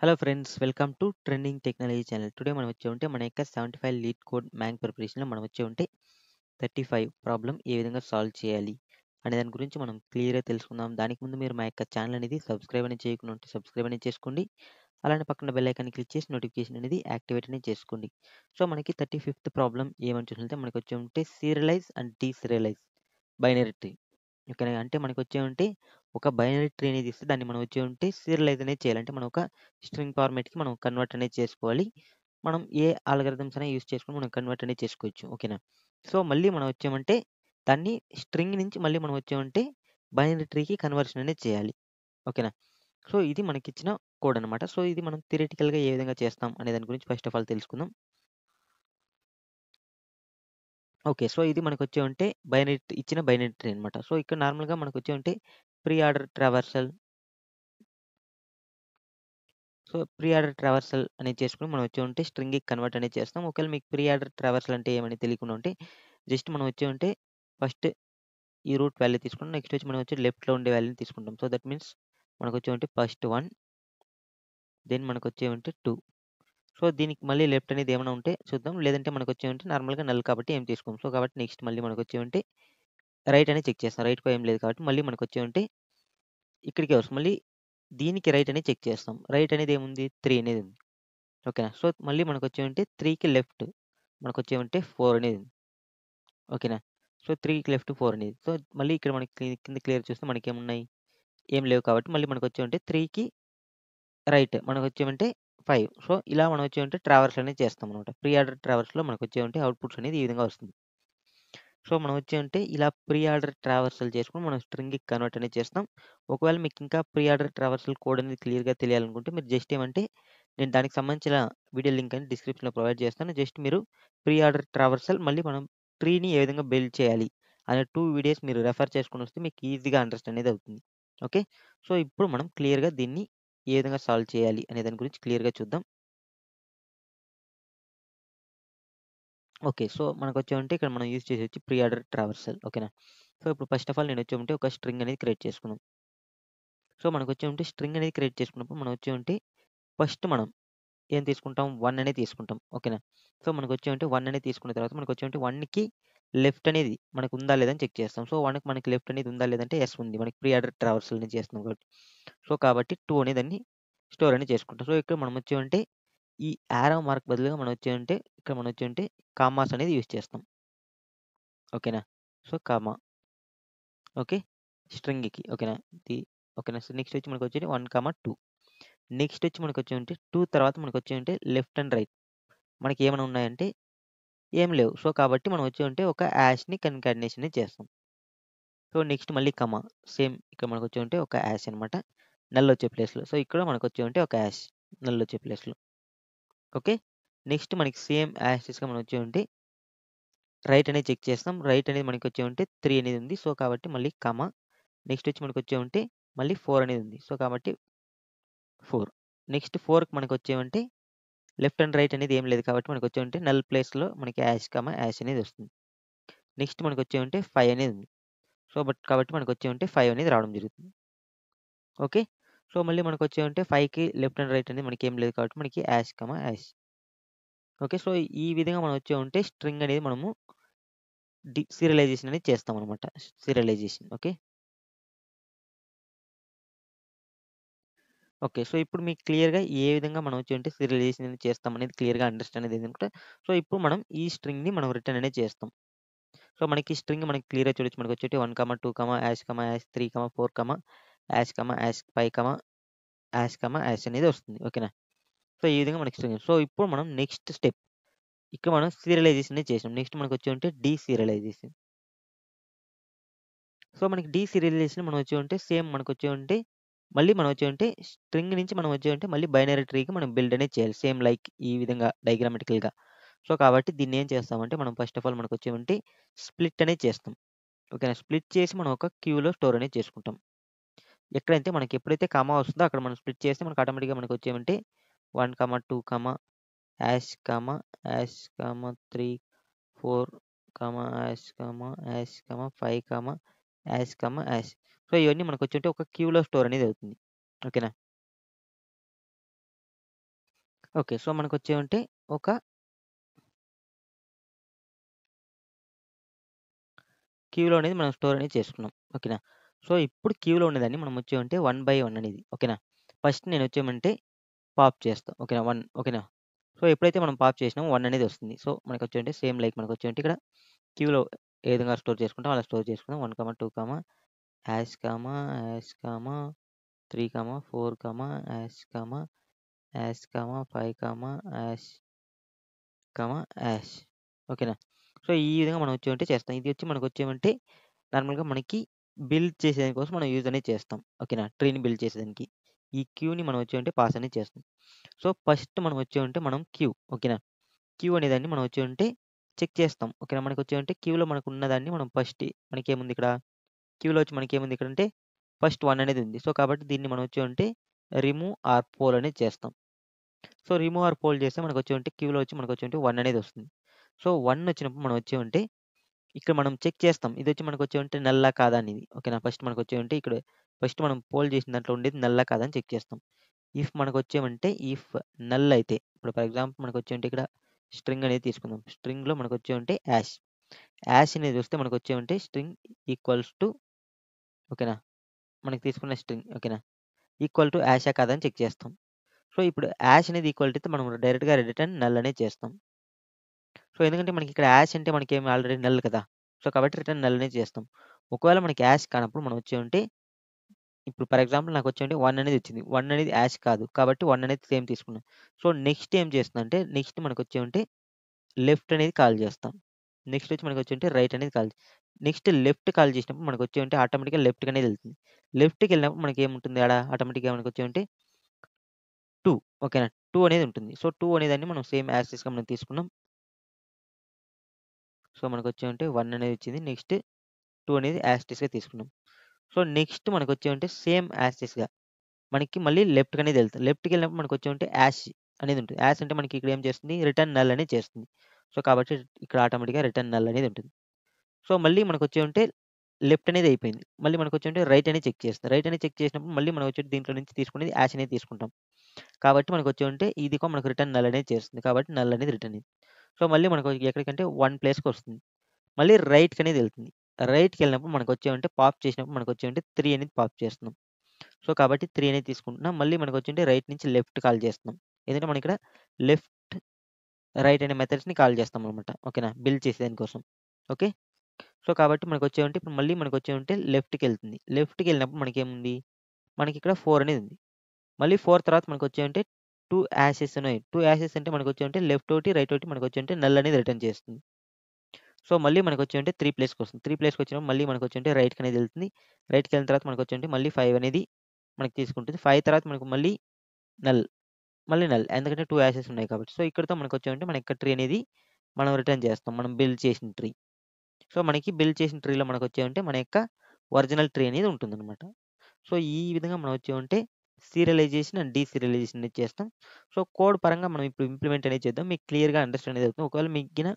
Hello friends, welcome to trending technology channel. Today మనం వచ్చి ఉంటే మన యొక్క 75 లీడ్ కోడ్ మ్యాంగ్ ప్రిపరేషన్లో మనం వచ్చి ఉంటే 35 ప్రాబ్లం ఏ విధంగా సాల్వ్ చేయాలి అనే దాని గురించి మనం క్లియర్గా తెలుసుకుందాం. దానికి ముందు మీరు మా యొక్క ఛానల్ అనేది సబ్స్క్రైబ్ అనేది చేయకుండా ఉంటే సబ్స్క్రైబ్ అనేది చేసుకోండి. అలానే పక్కన బెల్ ఐకాన్ క్లిక్ చేసి నోటిఫికేషన్ అనేది యాక్టివేట్ అనేది చేసుకోండి. సో మనకి 35th ప్రాబ్లం ఏమని చూసినట్లయితే మనకు వచ్చి ఉంటే సీరియలైజ్ అండ్ డీసీరియలైజ్ బైనరీ ట్రీ. ఓకేనా. అంటే మనకొచ్చే ఉంటే ఒక బైనరీ ట్రీ అనేది ఇస్తే దాన్ని మనం వచ్చే ఉంటే సీరియలైజ్ అనేది చేయాలి. అంటే మనం ఒక స్ట్రింగ్ ఫార్మాట్‌కి మనం కన్వర్ట్ అనేది చేసుకోవాలి. మనం ఏ ఆల్గారిథమ్స్ అయినా యూజ్ చేసుకొని మనం కన్వర్ట్ అనేది చేసుకోవచ్చు. ఓకేనా. సో, మళ్ళీ మనం వచ్చామంటే దాన్ని స్ట్రింగ్ నుంచి మళ్ళీ మనం వచ్చామంటే బైనరీ ట్రీకి కన్వర్షన్ అనేది చేయాలి. ఓకేనా. సో, ఇది మనకిచ్చిన కోడ్ అనమాట. సో, ఇది మనం థియరిటికల్‌గా ఏ విధంగా చేస్తాం అనే దాని గురించి ఫస్ట్ ఆఫ్ ఆల్ తెలుసుకుందాం. ఓకే. సో, ఇది మనకొచ్చే ఉంటే ఇచ్చిన బైనరీ ట్రీ అనమాట. సో, ఇక్కడ నార్మల్‌గా మనకొచ్చే ఉంటే pre order traversal. So, pre order traversal అనేది చేసుకొని మనం వచ్చి ఉంటే స్ట్రింగ్‌కి కన్వర్ట్ అనేది చేస్తాం. ఒకవేళ మీకు ప్రీ ఆర్డర్ ట్రావర్సల్ అంటే ఏమని తెలియకుండా ఉంటే జస్ట్ మనం వచ్చి ఉంటే ఫస్ట్ ఈ రూట్ వాల్యూ తీసుకుంటాం. నెక్స్ట్ వచ్చి మనం వచ్చి లెఫ్ట్‌లో ఉండే వాల్యూని తీసుకుంటాం. సో, దట్ మీన్స్ మనకొచ్చి ఉంటే ఫస్ట్ 1 దెన్ మనకొచ్చే ఉంటే 2. సో, దీనికి మళ్ళీ లెఫ్ట్ అనేది ఏమైనా ఉంటే చూద్దాం. లేదంటే మనకొచ్చే ఉంటే నార్మల్‌గా నల్ కాబట్టి ఏం తీసుకోము. సో, కాబట్టి నెక్స్ట్ మళ్ళీ మనకొచ్చే ఉంటే రైట్ అనేది చెక్ చేస్తాం. రైట్‌లో ఏం లేదు కాబట్టి మళ్ళీ మనకొచ్చే ఉంటే ఇక్కడికే వస్తాం. మళ్ళీ దీనికి రైట్ అనేది చెక్ చేస్తాం. రైట్ అనేది ఏముంది 3 అనేది ఉంది. ఓకేనా. సో, మళ్ళీ మనకొచ్చేమంటే 3కి లెఫ్ట్ మనకొచ్చేమంటే 4 అనేది ఉంది. ఓకేనా. సో, 3కి లెఫ్ట్ 4 అనేది. సో, మళ్ళీ ఇక్కడ మనకి కింద క్లియర్ చూస్తే మనకేమున్నాయి? ఏం లేవు కాబట్టి మళ్ళీ మనకొచ్చేమంటే 3కి రైట్ మనకొచ్చేమంటే 5. సో, ఇలా మనం వచ్చేమంటే ట్రావర్స్ అనేది చేస్తామనమాట. ప్రీ ఆర్డర్ ట్రావర్స్‌లో మనకొచ్చేమంటే అవుట్‌పుట్స్ అనేది ఈ విధంగా వస్తుంది. సో, మనం వచ్చేమంటే ఇలా ప్రీ ఆర్డర్ ట్రావర్సల్ చేసుకొని మనం స్ట్రింగ్‌కి కన్వర్ట్ అనేది చేస్తాం. ఒకవేళ మీకు ఇంకా ప్రీ ఆర్డర్ ట్రావర్సల్ కోడ్ అనేది క్లియర్‌గా తెలియాలనుకుంటే మీరు జస్ట్ ఏమంటే నేను దానికి సంబంధించిన వీడియో లింక్ అనేది డిస్క్రిప్షన్‌లో ప్రొవైడ్ చేస్తాను. జస్ట్ మీరు ప్రీ ఆర్డర్ ట్రావర్సల్ మళ్ళీ మనం ట్రీని ఏ విధంగా బిల్డ్ చేయాలి అనే 2 వీడియోస్ మీరు రెఫర్ చేసుకొనొస్తే మీకు ఈజీగా అండర్‌స్టాండ్ అనేది అవుతుంది. ఓకే. సో, ఇప్పుడు మనం క్లియర్‌గా దీన్ని ఏ విధంగా సాల్వ్ చేయాలి అనే దాని గురించి క్లియర్‌గా చూద్దాం. ఓకే. సో, మనకొచ్చేమంటే ఇక్కడ మనం యూజ్ చేసేది ప్రీ ఆర్డర్ ట్రావర్సల్. ఓకేనా. సో, ఇప్పుడు ఫస్ట్ ఆఫ్ ఆల్ నేనొచ్చేమంటే ఒక స్ట్రింగ్ అనేది క్రియేట్ చేసుకున్నాం. సో, మనకొచ్చేమంటే స్ట్రింగ్ అనేది క్రియేట్ చేసుకున్నప్పుడు మనం వచ్చేమంటే ఫస్ట్ మనం ఏం తీసుకుంటాం 1 అనేది తీసుకుంటాం. ఓకేనా. సో, మనకొచ్చేమంటే 1 అనేది తీసుకున్న తర్వాత మనకొచ్చేమంటే 1కి లెఫ్ట్ అనేది మనకుందా లేదా అని చెక్ చేస్తాం. సో, 1కి మనకి లెఫ్ట్ అనేది ఉందా లేదంటే యెస్ ఉంది. మనకి ప్రీ ఆర్డర్ ట్రావర్సల్ అనేది చేస్తున్నాం కాబట్టి. సో, కాబట్టి 2 అనే దాన్ని స్టోర్ అనేది చేసుకుంటాం. సో, ఇక్కడ మనం వచ్చేమంటే ఈ యారో మార్క్ బదులుగా మనం వచ్చేమంటే ఇక్కడ మనం వచ్చేమంటే కామాస్ అనేది యూజ్ చేస్తాం. ఓకేనా. So, comma okay. స్ట్రింగ్‌కి ఓకేనా. ది ఓకేనా. సో, నెక్స్ట్ వచ్చి మనకొచ్చేది 1, 2. నెక్స్ట్ వచ్చి మనకొచ్చేమంటే 2 తర్వాత మనకొచ్చేమంటే లెఫ్ట్ అండ్ రైట్. మనకేమైనా ఉన్నాయంటే ఏం లేవు. సో, కాబట్టి మనం వచ్చేమంటే ఒక యాష్‌ని కన్కాటినేషన్ అనేది చేస్తాం. సో, నెక్స్ట్ మళ్ళీ కమా. సేమ్ ఇక్కడ మనకొచ్చేమంటే ఒక యాష్ అనమాట. నల్ వచ్చే ప్లేస్‌లో. సో, ఇక్కడ మనకొచ్చేమంటే ఒక యాష్ నల్ వచ్చే ప్లేస్‌లో. ఓకే. నెక్స్ట్ మనకి సేమ్ యాస్ టీజ్‌గా మనం వచ్చేమంటే రైట్ అనేది చెక్ చేస్తాం. రైట్ అనేది మనకొచ్చేమంటే 3 అనేది ఉంది. సో, కాబట్టి మళ్ళీ కమా. నెక్స్ట్ వచ్చి మనకొచ్చేమంటే మళ్ళీ 4 అనేది ఉంది. సో, కాబట్టి 4. నెక్స్ట్ 4కి మనకొచ్చేమంటే లెఫ్ట్ అండ్ రైట్ అనేది ఏం లేదు కాబట్టి మనకొచ్చేమంటే నల్ ప్లేస్‌లో మనకి యాష్ అనేది వస్తుంది. నెక్స్ట్ మనకొచ్చేమంటే 5 అనేది ఉంది. సో, కాబట్టి మనకొచ్చేమంటే 5 అనేది రావడం జరుగుతుంది. ఓకే. సో, మళ్ళీ మనకొచ్చేమంటే 5కి లెఫ్ట్ అండ్ రైట్ అనేది మనకేం లేదు కాబట్టి మనకి యాష్. ఓకే. సో, ఈ విధంగా మనం వచ్చామంటే స్ట్రింగ్ అనేది మనము సీరియలైజేషన్ అనేది చేస్తామనమాట. సీరియలైజేషన్. ఓకే. ఓకే. సో, ఇప్పుడు మీకు క్లియర్‌గా ఏ విధంగా మనం వచ్చి అంటే సీరియలైజేషన్ అనేది చేస్తామనేది క్లియర్‌గా అండర్‌స్టాండ్ అనేది అయిందనుకుంటా. సో, ఇప్పుడు మనం ఈ స్ట్రింగ్‌ని మనం రిటర్న్ అనేది చేస్తాం. సో, మనకి స్ట్రింగ్ మనకి క్లియర్‌గా చూడొచ్చు. మనకొచ్చేటి 1, 2, యాష్, 3, 4, యాష్, 5, యాష్ అనేది వస్తుంది. ఓకేనా. సో, ఈ విధంగా మనకి స్ట్రింగ్. సో, ఇప్పుడు మనం నెక్స్ట్ స్టెప్ ఇక్కడ మనం సీరియలైజేషన్ అనేది చేసాం. నెక్స్ట్ మనకొచ్చి ఉంటే డీసీరియలైజేషన్. సో, మనకి డీసీరియలైజేషన్ మనం వచ్చి ఉంటే సేమ్ మనకొచ్చి ఉంటే మళ్ళీ మనం వచ్చి ఉంటే స్ట్రింగ్ నుంచి మనం వచ్చి ఉంటే మళ్ళీ బైనరీ ట్రీకి మనం బిల్డ్ అనేది చేయాలి. సేమ్ లైక్ ఈ విధంగా డయాగ్రామాటికల్‌గా. సో, కాబట్టి దీన్నేం చేస్తామంటే మనం ఫస్ట్ ఆఫ్ ఆల్ మనకొచ్చి ఉంటే స్ప్లిట్ అనేది చేస్తాం. ఓకేనా. స్ప్లిట్ చేసి మనం ఒక క్యూలో స్టోర్ అనేది చేసుకుంటాం. ఎక్కడైతే మనకి ఎప్పుడైతే కామా వస్తుందో అక్కడ మనం స్ప్లిట్ చేస్తే మనకు ఆటోమేటిక్‌గా మనకొచ్చేమంటే 1, 2, hash, hash, 3, 4, hash, 5, hash. So, ఇవన్నీ మనకొచ్చేంటే ఒక క్యూలో స్టోర్ అనేది అవుతుంది. ఓకేనా. ఓకే. సో, మనకొచ్చేమంటే ఒక క్యూలో అనేది మనం స్టోర్ అనేది చేసుకున్నాం. ఓకేనా. సో, ఇప్పుడు క్యూలో ఉన్నదాన్ని మనం వచ్చేమంటే 1 బై 1 అనేది. ఓకేనా. ఫస్ట్ నేనొచ్చేమంటే పాప్ చేస్తా. ఓకేనా. 1 ఓకేనా. సో, ఎప్పుడైతే మనం పాప్ చేసినామో 1 అనేది వస్తుంది. సో, మనకొచ్చేమంటే సేమ్ లైక్ మనకొచ్చేమంటే ఇక్కడ క్యూలో ఏ విధంగా స్టోర్ చేసుకుంటామో అలా స్టోర్ చేసుకుందాం. 1, 2, hash, hash, 3, 4, hash, 5, hash, hash. ఓకేనా. సో, ఈ విధంగా మనం వచ్చేమంటే చేస్తాం. ఇది వచ్చి మనకొచ్చేమంటే నార్మల్‌గా మనకి బిల్డ్ చేసేదాని కోసం మనం యూజ్ అనేది చేస్తాం. ఓకేనా. ట్రీని బిల్డ్ చేసేదానికి. ఈ క్యూని మనం వచ్చేమంటే పాస్ అనేది చేస్తాం. సో, ఫస్ట్ మనం వచ్చేమంటే మనం క్యూ ఓకేనా. క్యూ అనేదాన్ని మనం వచ్చేమంటే చెక్ చేస్తాం. ఓకేనా. మనకొచ్చేమంటే క్యూలో మనకున్నదాన్ని మనం ఫస్ట్ మనకేముంది ఇక్కడ క్యూలో వచ్చి మనకేముంది ఇక్కడంటే ఫస్ట్ 1 అనేది ఉంది. సో, కాబట్టి దీన్ని మనం వచ్చేమంటే రిమూవ్ ఆర్ పోల్ అనేది చేస్తాం. సో, రిమూవ్ ఆర్ పోల్ చేస్తే మనకొచ్చేమంటే క్యూలో వచ్చి మనకొచ్చేమంటే 1 అనేది వస్తుంది. సో, 1 వచ్చినప్పుడు మనం వచ్చేమంటే ఇక్కడ మనం చెక్ చేస్తాం. ఇదొచ్చి మనకొచ్చేమంటే నల్లా కాదా అనేది. ఓకేనా. ఫస్ట్ మనకొచ్చేమంటే ఇక్కడ ఫస్ట్ మనం పోల్ చేసిన దాంట్లో ఉండేది నల్లా కాదా అని చెక్ చేస్తాం. ఇఫ్ మనకొచ్చేమంటే ఇఫ్ నల్ అయితే ఇప్పుడు ఫర్ ఎగ్జాంపుల్ మనకొచ్చేమంటే ఇక్కడ స్ట్రింగ్ అనేది తీసుకుందాం. స్ట్రింగ్‌లో మనకొచ్చేమంటే యాష్. యాష్ అనేది వస్తే మనకొచ్చేమంటే స్ట్రింగ్ ఈక్వల్స్ టు ఓకేనా. మనకి తీసుకున్న స్ట్రింగ్ ఓకేనా. ఈక్వల్ టు యాషా కాదా అని చెక్ చేస్తాం. సో, ఇప్పుడు యాష్ అనేది ఈక్వల్ టు అయితే మనం డైరెక్ట్‌గా రిటర్న్ నల్ అనేది చేస్తాం. సో, ఎందుకంటే మనకి ఇక్కడ యాష్ అంటే మనకేమి ఆల్రెడీ నల్ కదా! సో, కాబట్టి రిటర్న్ నల్ అనేది చేస్తాం. ఒకవేళ మనకి యాష్ కానప్పుడు మనం వచ్చేమంటే ఇప్పుడు ఫర్ ఎగ్జాంపుల్ నాకొచ్చేమంటే 1 అనేది వచ్చింది. 1 అనేది యాష్ కాదు. కాబట్టి 1 అనేది సేమ్ తీసుకున్నాం. సో, నెక్స్ట్ ఏం చేస్తుందంటే నెక్స్ట్ మనకొచ్చేమంటే లెఫ్ట్ అనేది కాల్ చేస్తాం. నెక్స్ట్ వచ్చి మనకొచ్చేమంటే రైట్ అనేది కాల్ నెక్స్ట్ లెఫ్ట్ కాల్ చేసినప్పుడు మనకొచ్చేమంటే ఆటోమేటిక్‌గా లెఫ్ట్‌కనేది ఎళ్తుంది. లెఫ్ట్‌కెళ్ళినప్పుడు మనకేముంటుంది ఆడ ఆటోమేటిక్‌గా మనకొచ్చేమంటే 2 ఓకేనా. 2 అనేది ఉంటుంది. సో, 2 అనేదాన్ని మనం సేమ్ యాజ్ టీజ్‌గా మనం తీసుకున్నాం. సో, మనకొచ్చేమంటే 1 అనేది వచ్చింది. నెక్స్ట్ 2 అనేది యాజ్ టీజ్‌గా తీసుకున్నాం. సో, నెక్స్ట్ మనకొచ్చేమంటే సేమ్ యాజ్ టీజ్‌గా మనకి మళ్ళీ లెఫ్ట్‌కనేది ఎళ్తాం. లెఫ్ట్‌కెళ్ళినప్పుడు మనకొచ్చేమంటే యాష్ అనేది ఉంటుంది. యాష్ అంటే మనకి ఇక్కడ ఏం చేస్తుంది రిటర్న్ నల్ అనేది చేస్తుంది. సో, కాబట్టి ఇక్కడ ఆటోమేటిక్‌గా రిటర్న్ నల్ అనేది ఉంటుంది. సో, మళ్ళీ మనకొచ్చేమంటే లెఫ్ట్ అనేది అయిపోయింది. మళ్ళీ మనకొచ్చేమంటే రైట్ అనేది చెక్ చేస్తుంది. రైట్ అనేది చెక్ చేసినప్పుడు మళ్ళీ మనం వచ్చి దీంట్లో నుంచి తీసుకునేది యాష్ అనేది తీసుకుంటాం. కాబట్టి మనకొచ్చేమంటే ఇదిగో మనకు రిటర్న్ నల్ అనేది చేస్తుంది. కాబట్టి నల్ అనేది రిటర్న్ అయింది. సో, మళ్ళీ మనకు ఎక్కడికంటే 1 ప్లేస్‌కొస్తుంది. మళ్ళీ రైట్‌కనేది ఎళ్తుంది. రైట్‌కెళ్ళినప్పుడు మనకొచ్చేమంటే పాప్ చేసినప్పుడు మనకొచ్చేమంటే 3 అనేది పాప్ చేస్తున్నాం. సో, కాబట్టి 3 అనేది తీసుకుంటున్నాం. మళ్ళీ మనకొచ్చేంటే రైట్ నుంచి లెఫ్ట్ కాల్ చేస్తున్నాం. ఎందుకంటే మనం ఇక్కడ లెఫ్ట్, రైట్ అనే మెథడ్స్‌ని కాల్ చేస్తామనమాట. ఓకేనా. బిల్డ్ చేసేదాని కోసం. ఓకే. సో, కాబట్టి మనకొచ్చేమంటే ఇప్పుడు మళ్ళీ మనకొచ్చేమంటే లెఫ్ట్‌కెళ్తుంది. లెఫ్ట్‌కెళ్ళినప్పుడు మనకేముంది? మనకిక్కడ 4 అనేది ఉంది. మళ్ళీ 4 తర్వాత మనకొచ్చేమంటే 2 యాషెస్ ఉన్నాయి. 2 యాషెస్ అంటే మనకొచ్చేమంటే లెఫ్ట్ ఒకటి, రైట్ ఒకటి మనకొచ్చేమంటే నల్ అనేది రిటర్న్ చేస్తుంది. సో, మళ్ళీ మనకొచ్చేమంటే 3 ప్లేస్‌కొస్తుంది. 3 ప్లేస్‌కొచ్చినప్పుడు మళ్ళీ మనకొచ్చేమంటే రైట్‌కనేది ఎళ్తుంది. రైట్‌కెళ్ళిన తర్వాత మనకొచ్చేమంటే మళ్ళీ 5 అనేది మనకి తీసుకుంటుంది. 5 తర్వాత మనకు మళ్ళీ నల్. మళ్ళీ నల్. ఎందుకంటే 2 యాషెస్ ఉన్నాయి కాబట్టి. సో, ఇక్కడితో మనకొచ్చామంటే మన యొక్క ట్రీ అనేది మనం రిటర్న్ చేస్తాం. మనం బిల్డ్ చేసిన ట్రీ. సో, మనకి బిల్డ్ చేసిన ట్రీలో మనకొచ్చామంటే మన యొక్క ఒరిజినల్ ట్రీ అనేది ఉంటుందనమాట. సో, ఈ విధంగా మనం వచ్చామంటే సీరియలైజేషన్ అండ్ డీసీరియలైజేషన్ అనేది చేస్తాం. సో, కోడ్ పరంగా మనం ఇప్పుడు ఇంప్లిమెంట్ అనేది చేద్దాం. మీకు క్లియర్‌గా అండర్‌స్టాండ్ అనేది అవుతుంది. ఒకవేళ మీకిన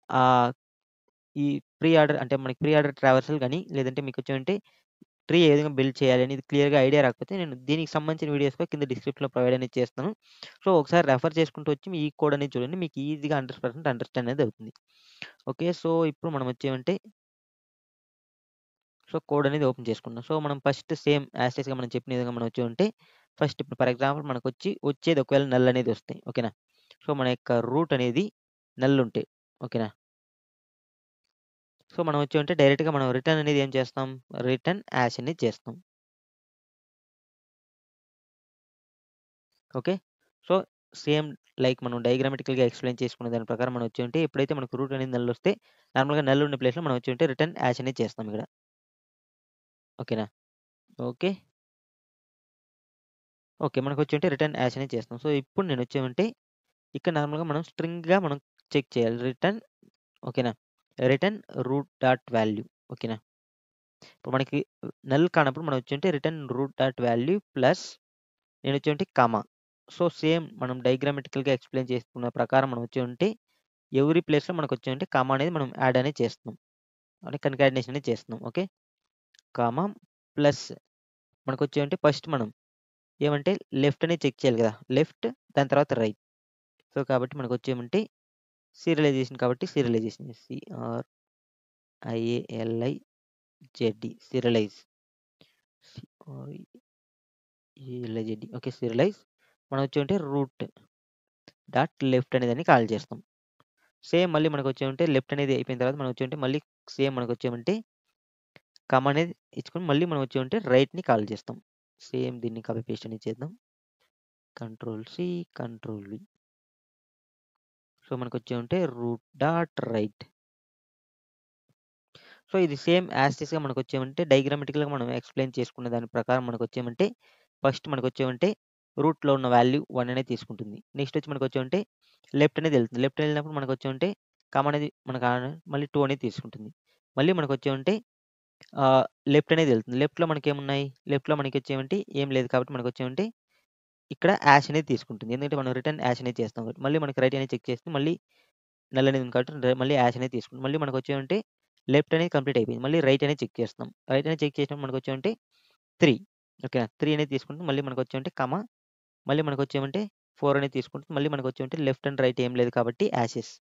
ఆహ్, ఈ ప్రీ ఆర్డర్ అంటే మనకి ప్రీ ఆర్డర్ ట్రావర్సల్ గాని లేదంటే మీకొచ్చామంటే ట్రీ ఏ విధంగా బిల్డ్ చేయాలి అనేది క్లియర్‌గా ఐడియా రాకపోతే నేను దీనికి సంబంధించిన వీడియోస్ కూడా కింద డిస్క్రిప్షన్‌లో ప్రొవైడ్ అనేది చేస్తాను. సో, ఒకసారి రెఫర్ చేసుకుంటూ వచ్చి ఈ కోడ్ అనేది చూడండి. మీకు ఈజీగా 100% అండర్‌స్టాండ్ అనేది అవుతుంది. ఓకే. సో, ఇప్పుడు మనం వచ్చేమంటే సో, కోడ్ అనేది ఓపెన్ చేసుకున్నాం. సో, మనం ఫస్ట్ సేమ్ యాజ్ టీజ్‌గా మనం చెప్పిన విధంగా మనం వచ్చామంటే ఫస్ట్ ఇప్పుడు ఫర్ ఎగ్జాంపుల్ వచ్చేది ఒకవేళ నల్ అనేది వస్తాయి. ఓకేనా. సో, మన యొక్క రూట్ అనేది నల్ ఉంటే ఓకేనా. సో, మనం వచ్చామంటే డైరెక్ట్‌గా మనం రిటర్న్ అనేది ఏం చేస్తాం? రిటర్న్ యాష్ అనేది చేస్తాం. ఓకే. సో, సేమ్ లైక్ మనం డయాగ్రామాటికల్‌గా ఎక్స్‌ప్లెయిన్ చేసుకున్న దాని ప్రకారం మనం వచ్చుంటే ఎప్పుడైతే మనకు రూట్ అనేది నల్ వస్తే నార్మల్‌గా నల్ ఉన్న ప్లేస్‌లో మనం వచ్చుంటే రిటర్న్ యాష్ అనేది చేస్తాం ఇక్కడ. ఓకేనా. ఓకే. ఓకే. మనకొచ్చుంటే రిటర్న్ యాష్ అనేది చేస్తాం. సో, ఇప్పుడు నేనొచ్చామంటే ఇక్కడ నార్మల్‌గా మనం స్ట్రింగ్‌గా మనం చెక్ చేయాలి. రిటర్న్ ఓకేనా. రిటర్న్ రూట్ డాట్ వాల్యూ ఓకేనా. ఇప్పుడు మనకి నల్ కానప్పుడు మనం వచ్చుంటే return root dot value plus నేనొచ్చుంటే కామా. సో, సేమ్ మనం డయాగ్రామాటికల్‌గా ఎక్స్‌ప్లెయిన్ చేసుకున్న ప్రకారం మనం వచ్చుంటే ఎవ్రి ప్లేస్‌లో మనకొచ్చేమంటే కామా అనేది మనం యాడ్ అనేది చేస్తున్నాం. అంటే కన్కాటినేషన్ అనేది చేస్తున్నాం. ఓకే. కామా ప్లస్ మనకొచ్చేమంటే ఫస్ట్ మనం ఏమంటే లెఫ్ట్ అనేది చెక్ చేయాలి కదా! లెఫ్ట్ దాని తర్వాత రైట్. సో, కాబట్టి మనకొచ్చేమంటే సీరియలైజేషన్ కాబట్టి సీరియలైజేషన్ సీరియలైజెడ్ సీరియలైజ్ సీరియలైజెడ్ ఓకే. సీరియలైజ్ మనం వచ్చేమంటే రూట్ డాట్ లెఫ్ట్ అనేదాన్ని కాల్ చేస్తాం. సేమ్ మళ్ళీ మనకొచ్చేమంటే లెఫ్ట్ అనేది అయిపోయిన తర్వాత మనం వచ్చేమంటే మళ్ళీ సేమ్ మనకొచ్చేమంటే కామా అనేది ఇచ్చుకొని మళ్ళీ మనం వచ్చేమంటే రైట్‌ని కాల్ చేస్తాం. సేమ్ దీన్ని కాపీ పేస్ట్ అనేది చేద్దాం. Control C, control V. సో, మనకొచ్చేమంటే రూట్ డాట్ రైట్. సో, ఇది సేమ్ యాజ్ టీజ్‌గా మనకొచ్చేమంటే డయాగ్రామాటికల్‌గా మనం ఎక్స్‌ప్లెయిన్ చేసుకున్న దాని ప్రకారం మనకొచ్చేమంటే ఫస్ట్ మనకొచ్చేమంటే రూట్‌లో ఉన్న వాల్యూ 1 అనేది తీసుకుంటుంది. నెక్స్ట్ వచ్చి మనకొచ్చేమంటే లెఫ్ట్ అనేది ఎళ్తుంది. లెఫ్ట్ ఎళ్ళినప్పుడు మనకొచ్చేమంటే కామా అనేది మనకు మళ్ళీ 2 అనేది తీసుకుంటుంది. మళ్ళీ మనకొచ్చేమంటే లెఫ్ట్ అనేది ఎళ్తుంది. లెఫ్ట్‌లో మనకేమున్నాయి? లెఫ్ట్‌లో మనకొచ్చేమంటే ఏం లేదు కాబట్టి మనకొచ్చేమంటే ఇక్కడ యాష్ అనేది తీసుకుంటుంది. ఎందుకంటే మనం రిటర్న్ యాష్ అనేది చేస్తాం కాబట్టి. మళ్ళీ మనకి రైట్ అనేది చెక్ చేస్తే మళ్ళీ నల్ అనేది ఉంది కాబట్టి మళ్ళీ యాష్ అనేది తీసుకుంటాం. మళ్ళీ మనకొచ్చేమంటే లెఫ్ట్ అనేది కంప్లీట్ అయిపోయింది. మళ్ళీ రైట్ అనేది చెక్ చేస్తాం. రైట్ అనేది చెక్ చేసినప్పుడు మనకొచ్చేమంటే 3 ఓకేనా. 3 అనేది తీసుకుంటాం. మళ్ళీ మనకొచ్చేమంటే కామా మళ్ళీ మనకొచ్చేమంటే 4 అనేది తీసుకుంటాం. మళ్ళీ మనకొచ్చేమంటే లెఫ్ట్ అండ్ రైట్ ఏం లేదు కాబట్టి యాషెస్.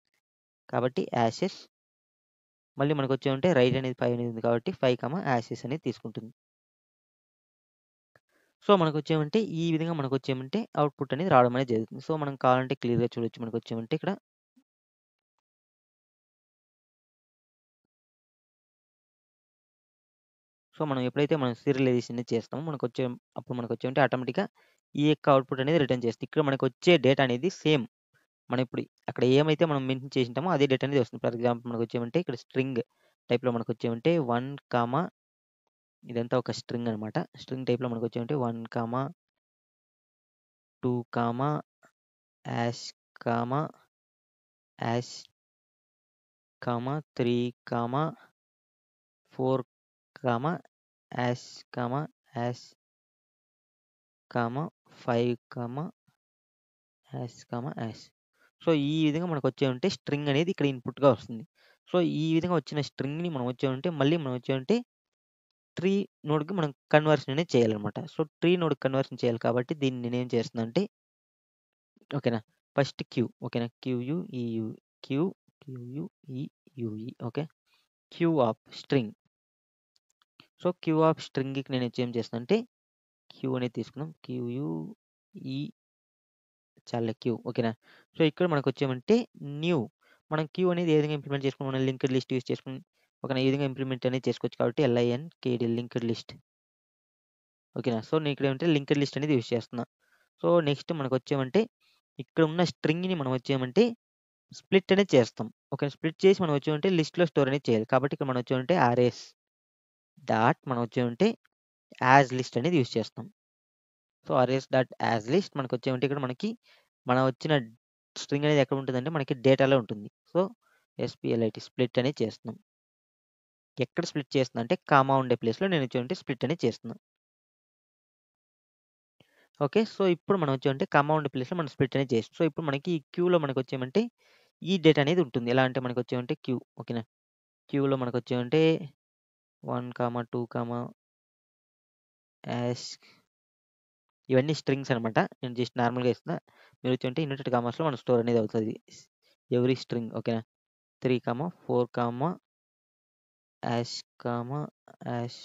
కాబట్టి యాషెస్ మళ్ళీ మనకొచ్చేమంటే రైట్ అనేది 5 అనేది ఉంది కాబట్టి 5, యాషెస్ అనేది తీసుకుంటుంది. సో, మనకొచ్చేమంటే ఈ విధంగా మనకొచ్చేమంటే అవుట్‌పుట్ అనేది రావడం అనేది జరుగుతుంది. సో, మనం కావాలంటే క్లియర్‌గా చూడొచ్చు మనకొచ్చేమంటే ఇక్కడ సో, మనం ఎప్పుడైతే మనం సీరియలైజేషన్ అనేది చేస్తామో అప్పుడు మనకొచ్చేమంటే ఆటోమేటిక్‌గా ఈ యొక్క అవుట్‌పుట్ అనేది రిటర్న్ చేస్తుంది. ఇక్కడ మనకొచ్చే డేటా అనేది సేమ్. మనం ఇప్పుడు అక్కడ ఏమైతే మనం మెన్షన్ చేసుంటామో అదే డేటా అనేది వస్తుంది. ఫర్ ఎగ్జాంపుల్ మనకొచ్చేమంటే ఇక్కడ స్ట్రింగ్ టైప్‌లో మనకొచ్చేమంటే 1, ఇదంతా ఒక స్ట్రింగ్ అనమాట. స్ట్రింగ్ టైప్‌లో మనకొచ్చేమంటే 1, 2, hash, hash, 3, 4, hash, hash, 5, hash. So, ఈ విధంగా మనకొచ్చేమంటే స్ట్రింగ్ అనేది ఇక్కడ ఇన్‌పుట్‌గా వస్తుంది. సో, ఈ విధంగా వచ్చిన స్ట్రింగ్‌ని మనం వచ్చేమంటే మళ్ళీ మనం వచ్చేమంటే ట్రీ నోడ్‌కి మనం కన్వర్షన్ అనేది చేయాలనమాట. సో, ట్రీ నోడ్‌కి కన్వర్షన్ చేయాలి కాబట్టి దీన్ని నేనేం చేస్తున్నానంటే ఓకేనా. ఫస్ట్ క్యూ ఓకేనా. Queue Q U E U E okay. Queue of string. So, queue of స్ట్రింగ్‌కి నేను ఏం చేస్తున్నానంటే క్యూ అనేది తీసుకున్నాం. క్యూయుఈ చాలులే క్యూ ఓకేనా. సో, ఇక్కడ మనకొచ్చేమంటే న్యూ మనం క్యూ అనేది ఏ విధంగా ఇంప్లిమెంట్ చేసుకున్నాం మనం లింక్డ్ లిస్ట్ యూజ్ చేసుకొని ఓకేనా. ఈ విధంగా ఇంప్లిమెంట్ అనేది చేసుకోవచ్చు కాబట్టి LINKD లింక్డ్ లిస్ట్ ఓకేనా. సో, నేను ఇక్కడ ఏమంటే లింక్డ్ లిస్ట్ అనేది యూజ్ చేస్తున్నా. సో, నెక్స్ట్ మనకొచ్చేమంటే ఇక్కడ ఉన్న స్ట్రింగ్‌ని మనం వచ్చేమంటే స్ప్లిట్ అనేది చేస్తాం. ఓకే. స్ప్లిట్ చేసి మనం వచ్చేమంటే లిస్ట్‌లో స్టోర్ అనేది చేయాలి. కాబట్టి ఇక్కడ మనం వచ్చేమంటే ఆర్ఎస్ డాట్ మనం వచ్చేమంటే యాజ్ లిస్ట్ అనేది యూజ్ చేస్తాం. So, RS dot as list మనకొచ్చేమంటే ఇక్కడ మనకి మన వచ్చిన స్ట్రింగ్ అనేది ఎక్కడ ఉంటుందంటే మనకి డేటాలో ఉంటుంది. సో, SPLIT స్ప్లిట్ అనేది చేస్తున్నాం. ఎక్కడ స్ప్లిట్ చేస్తున్నా అంటే కామా ఉండే ప్లేస్‌లో నేను వచ్చేమంటే స్ప్లిట్ అనేది చేస్తున్నా. ఓకే. సో, ఇప్పుడు మనం వచ్చేమంటే కామా ఉండే ప్లేస్‌లో మనం స్ప్లిట్ అనేది చేసాం. సో, ఇప్పుడు మనకి ఈ క్యూలో మనకొచ్చేమంటే ఈ డేటా అనేది ఉంటుంది. ఎలా అంటే మనకొచ్చేమంటే క్యూ ఓకేనా. క్యూలో మనకొచ్చేమంటే 1, 2, యాష్ ఇవన్నీ స్ట్రింగ్స్ అనమాట. నేను జస్ట్ నార్మల్‌గా ఇస్తున్నా. మీరు వచ్చేమంటే ఇన్వర్టెడ్ కామాస్‌లో మన స్టోర్ అనేది అవుతది. ఎవ్రీ స్ట్రింగ్ ఓకేనా. 3, 4, hash, hash,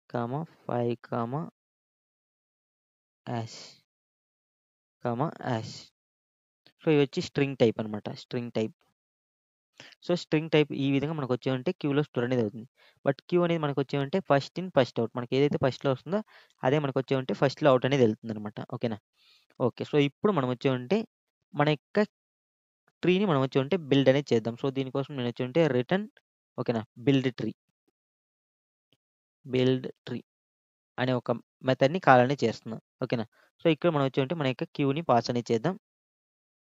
5, hash, hash. So, ఇవొచ్చి స్ట్రింగ్ టైప్ అనమాట. String type. So, string type ఈ విధంగా మనకొచ్చేమంటే క్యూలో స్టోర్ అనేది అవుతుంది. బట్ క్యూ అనేది మనకొచ్చేమంటే ఫస్ట్ ఇన్, ఫస్ట్ ఔట్. మనకి ఏదైతే ఫస్ట్‌లో వస్తుందో అదే మనకొచ్చేమంటే ఫస్ట్‌లో ఔట్ అనేది ఎళ్తుందనమాట. ఓకేనా. ఓకే. సో, ఇప్పుడు మనం వచ్చేమంటే మన యొక్క ట్రీని మనం వచ్చేమంటే బిల్డ్ అనేది చేద్దాం. సో, దీనికోసం నేను వచ్చేమంటే రిటర్న్ ఓకేనా. బిల్డ్ ట్రీ అనే ఒక మెథడ్‌ని కాల్ అనేది చేస్తున్నా. ఓకేనా. సో, ఇక్కడ మనం వచ్చేమంటే మన యొక్క క్యూని పాస్ అనేది చేద్దాం.